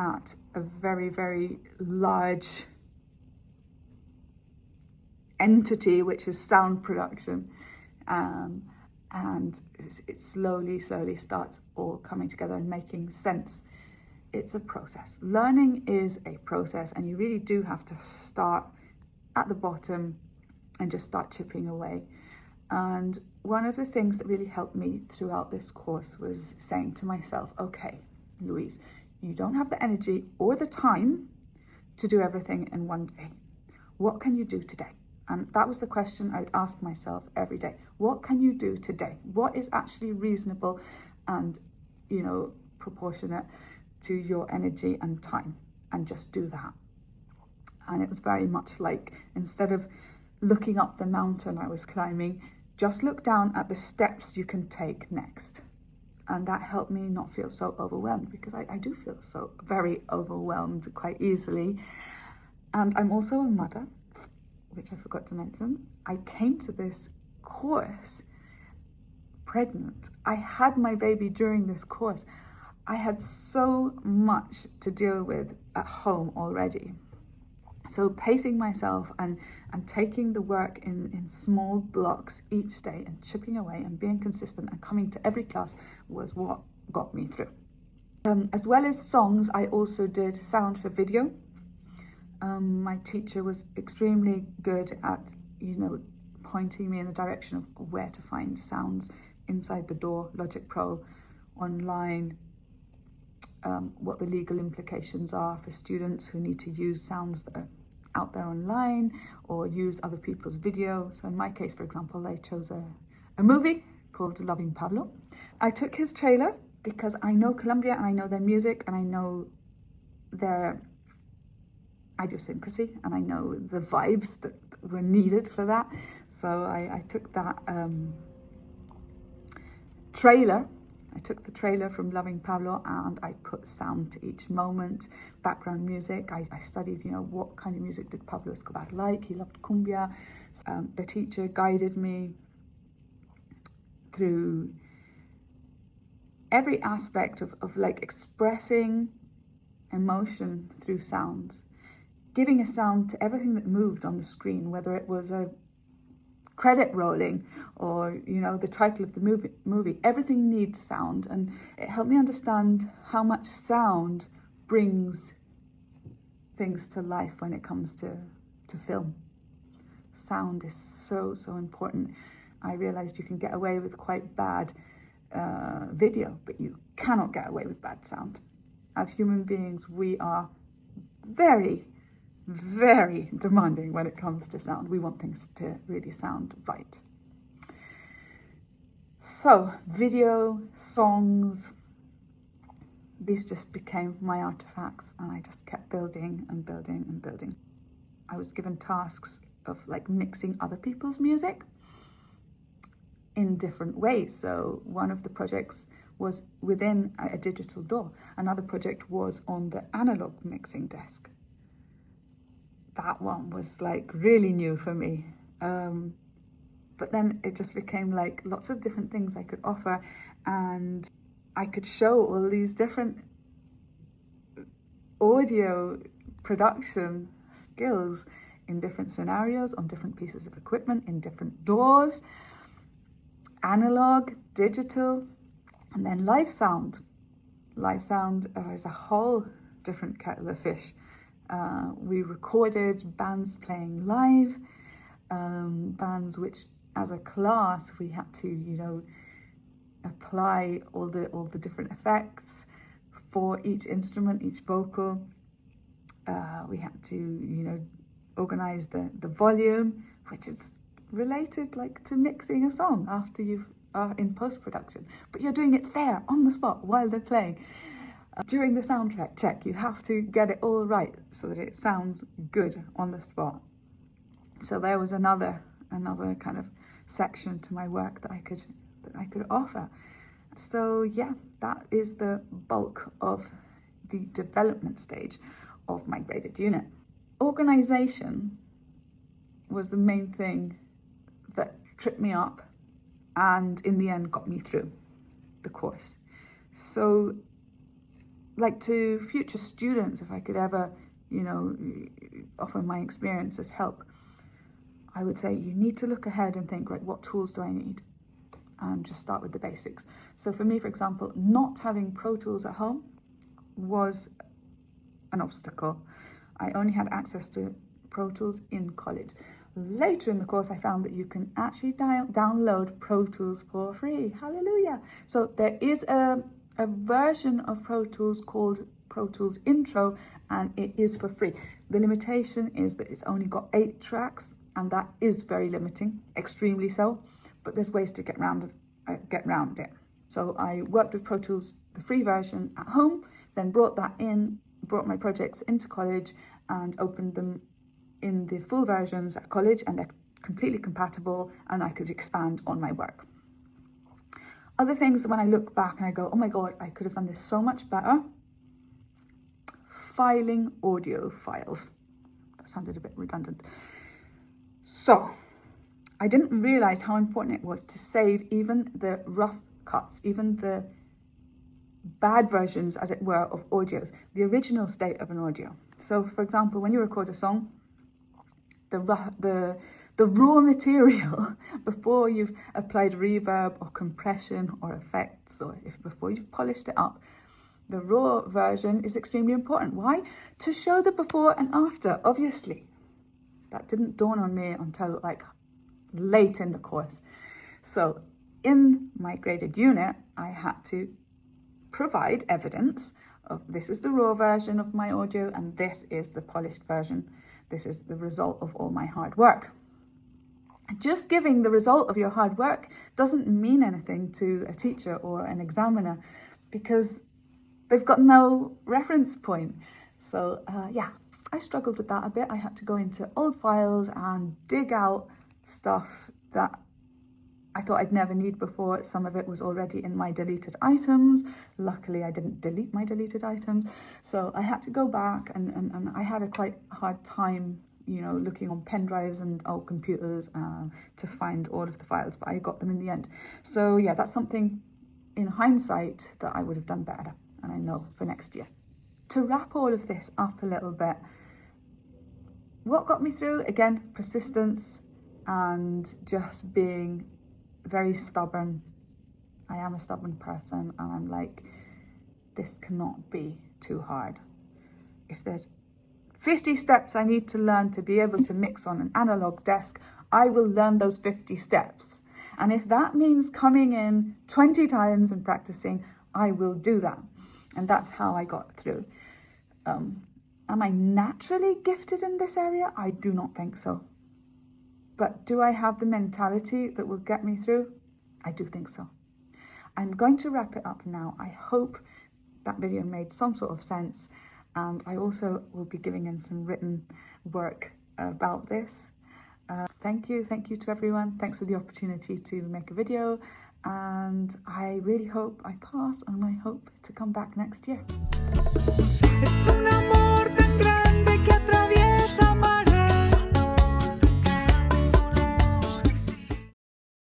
at a very, very large entity, which is sound production. And it slowly starts all coming together and making sense. It's a process. Learning is a process, and you really do have to start at the bottom and just start chipping away. And one of the things that really helped me throughout this course was saying to myself, okay, Louise, you don't have the energy or the time to do everything in one day. What can you do today? And that was the question I would ask myself every day. What can you do today? What is actually reasonable and, proportionate to your energy and time? And just do that. And it was very much like, instead of looking up the mountain I was climbing, just look down at the steps you can take next. And that helped me not feel so overwhelmed, because I do feel so very overwhelmed quite easily. And I'm also a mother, which I forgot to mention. I came to this course pregnant. I had my baby during this course. I had so much to deal with at home already. So pacing myself and taking the work in small blocks each day and chipping away and being consistent and coming to every class was what got me through. As well as songs, I also did sound for video. My teacher was extremely good at, pointing me in the direction of where to find sounds inside the door, Logic Pro, online, what the legal implications are for students who need to use sounds that are out there online or use other people's video. So in my case, for example, I chose a movie called Loving Pablo. I took his trailer because I know Colombia and I know their music and I know their idiosyncrasy and I know the vibes that were needed for that. So I took that trailer. I took the trailer from Loving Pablo and I put sound to each moment, background music. I studied, what kind of music did Pablo Escobar like? He loved cumbia. The teacher guided me through every aspect of expressing emotion through sounds, giving a sound to everything that moved on the screen, whether it was a credit rolling or the title of the movie. Everything needs sound, and it helped me understand how much sound brings things to life when it comes to film. Sound is so important. I realized you can get away with quite bad video, but you cannot get away with bad sound. As human beings, we are very demanding when it comes to sound. We want things to really sound right. So video, songs, these just became my artifacts, and I just kept building and building and building. I was given tasks of mixing other people's music in different ways. So one of the projects was within a digital DAW. Another project was on the analog mixing desk. That one was really new for me. But then it just became lots of different things I could offer, and I could show all these different audio production skills in different scenarios, on different pieces of equipment, in different DAWs, analog, digital, and then live sound. Live sound is a whole different kettle of fish. We recorded bands playing live, bands which, as a class, we had to, apply all the different effects for each instrument, each vocal. We had to, organize the volume, which is related to mixing a song after you've in post-production, but you're doing it there on the spot while they're playing. During the soundtrack check, you have to get it all right so that it sounds good on the spot. So there was another kind of section to my work that I could offer. So yeah, that is the bulk of the development stage of my graded unit. Organization was the main thing that tripped me up and in the end got me through the course. So like to future students, if I could ever, you know, offer my experience as help, I would say you need to look ahead and think, right, what tools do I need? And just start with the basics. So for me, for example, not having Pro Tools at home was an obstacle. I only had access to Pro Tools in college. Later in the course, I found that you can actually download Pro Tools for free. Hallelujah. So there is a version of Pro Tools called Pro Tools Intro, and it is for free. The limitation is that it's only got 8 tracks, and that is very limiting, extremely so, but there's ways to get around it. So I worked with Pro Tools, the free version, at home, then brought my projects into college and opened them in the full versions at college, and they're completely compatible, and I could expand on my work. Other things, when I look back and I go, oh my God, I could have done this so much better. Filing audio files. That sounded a bit redundant. So I didn't realize how important it was to save even the rough cuts, even the bad versions, as it were, of audios, the original state of an audio. So for example, when you record a song, the raw material, before you've applied reverb or compression or effects, or before you've polished it up, the raw version is extremely important. Why? To show the before and after, obviously. That didn't dawn on me until like late in the course. So in my graded unit, I had to provide evidence of, this is the raw version of my audio and this is the polished version. This is the result of all my hard work. Just giving the result of your hard work doesn't mean anything to a teacher or an examiner, because they've got no reference point. So yeah, I struggled with that a bit. I had to go into old files and dig out stuff that I thought I'd never need before. Some of it was already in my deleted items. Luckily, I didn't delete my deleted items. So I had to go back, and I had a quite hard time, you know, looking on pen drives and old computers to find all of the files, but I got them in the end. So yeah, that's something in hindsight that I would have done better, and I know for next year. To wrap all of this up a little bit, what got me through? Again, persistence and just being very stubborn. I am a stubborn person, and I'm like, this cannot be too hard. If there's 50 steps I need to learn to be able to mix on an analog desk, I will learn those 50 steps. And if that means coming in 20 times and practicing, I will do that. And that's how I got through. Am I naturally gifted in this area? I do not think so. But do I have the mentality that will get me through? I do think so. I'm going to wrap it up now. I hope that video made some sort of sense. And I also will be giving in some written work about this. Thank you to everyone. Thanks for the opportunity to make a video. And I really hope I pass, and I hope to come back next year.